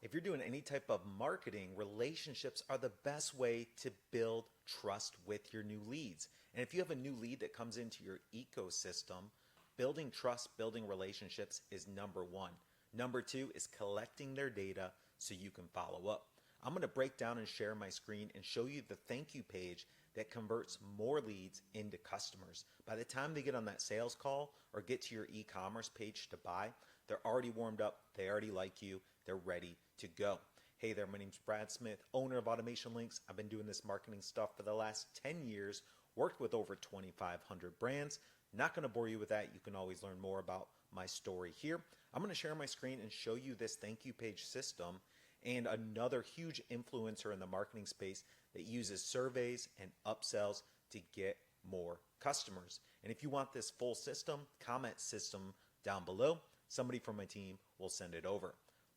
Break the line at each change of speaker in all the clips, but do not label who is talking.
If you're doing any type of marketing, relationships are the best way to build trust with your new leads. And if you have a new lead that comes into your ecosystem, building trust, building relationships is number one. Number two is collecting their data so you can follow up. I'm going to break down and share my screen and show you the thank you page that converts more leads into customers. By the time they get on that sales call or get to your e-commerce page to buy, they're already warmed up, they already like you, they're ready to go. Hey there, my name's Brad Smith, owner of AutomationLinks. I've been doing this marketing stuff for the last 10 years, worked with over 2,500 brands. Not going to bore you with that. You can always learn more about my story here. I'm going to share my screen and show you this thank you page system and another huge influencer in the marketing space that uses surveys and upsells to get more customers. And if you want this full system, comment system down below. Somebody from my team will send it over.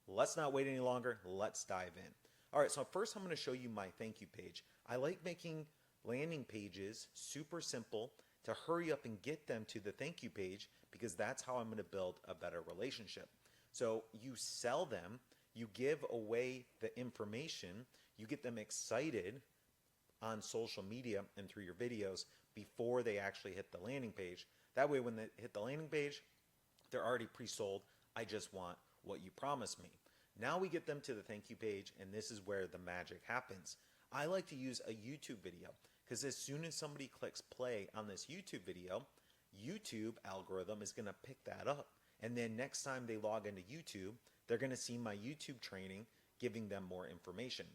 Let's not wait any longer. Let's dive in. All right, so first I'm going to show you my thank you page. I like making landing pages super simple to hurry up and get them to the thank you page because that's how I'm going to build a better relationship. So you sell them, you give away the information, you get them excited on social media and through your videos before they actually hit the landing page. That way when they hit the landing page, they're already pre-sold. I just want what you promised me. Now we get them to the thank you page, and this is where the magic happens. I like to use a YouTube video because as soon as somebody clicks play on this YouTube video, YouTube algorithm is going to pick that up. And then next time they log into YouTube, they're going to see my YouTube training giving them more information.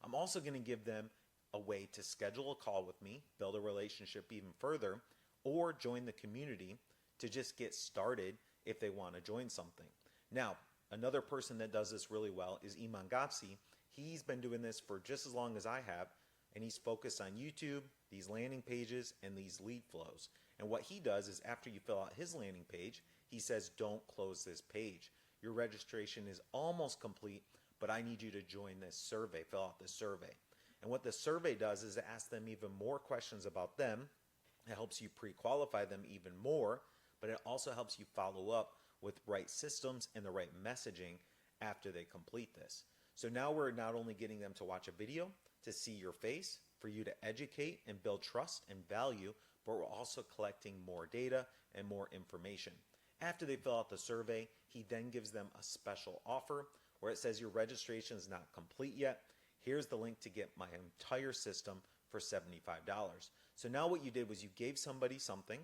I'm also going to give them a way to schedule a call with me, build a relationship even further, or join the community to just get started if they want to join something. Now, another person that does this really well is Iman Gadzhi. He's been doing this for just as long as I have, and he's focused on YouTube, these landing pages, and these lead flows. And what he does is after you fill out his landing page, he says, don't close this page. Your registration is almost complete, but I need you to join this survey, fill out this survey. And what the survey does is it asks them even more questions about them. It helps you pre-qualify them even more, but it also helps you follow up with right systems and the right messaging after they complete this. So now we're not only getting them to watch a video, to see your face, for you to educate and build trust and value, but we're also collecting more data and more information. After they fill out the survey, he then gives them a special offer where it says your registration is not complete yet. Here's the link to get my entire system for $75. So now what you did was you gave somebody something,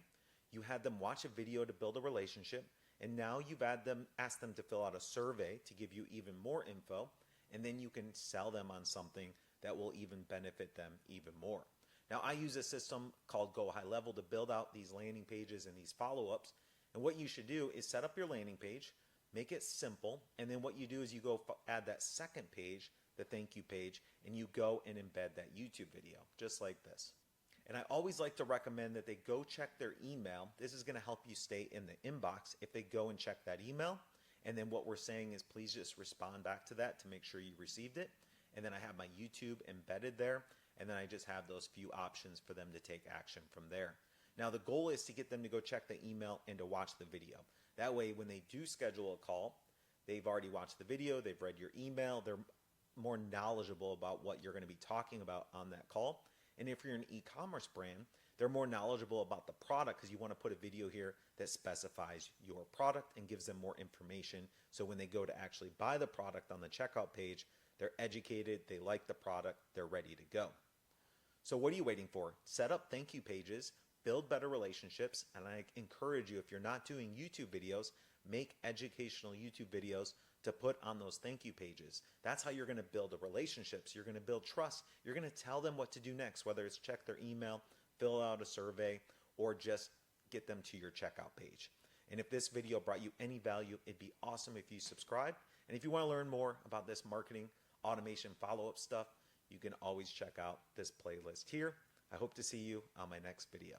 you had them watch a video to build a relationship, and now you've asked them to fill out a survey to give you even more info, and then you can sell them on something that will even benefit them even more. Now I use a system called GoHighLevel to build out these landing pages and these follow-ups, and what you should do is set up your landing page, make it simple, and then what you do is you go add that second page, the thank you page, and you go and embed that YouTube video, just like this. And I always like to recommend that they go check their email. This is going to help you stay in the inbox if they go and check that email. And then what we're saying is please just respond back to that to make sure you received it. And then I have my YouTube embedded there. And then I just have those few options for them to take action from there. Now the goal is to get them to go check the email and to watch the video. That way when they do schedule a call, they've already watched the video, they've read your email, they're more knowledgeable about what you're going to be talking about on that call. And if you're an e-commerce brand, they're more knowledgeable about the product because you want to put a video here that specifies your product and gives them more information. So when they go to actually buy the product on the checkout page, they're educated, they like the product, they're ready to go. So what are you waiting for? Set up thank you pages, build better relationships, and I encourage you, if you're not doing YouTube videos, make educational YouTube videos to put on those thank you pages. That's how you're going to build a relationships. You're going to build trust. You're going to tell them what to do next, whether it's check their email, fill out a survey, or just get them to your checkout page. And if this video brought you any value, it'd be awesome if you subscribe. And if you want to learn more about this marketing automation follow-up stuff, you can always check out this playlist here. I hope to see you on my next video.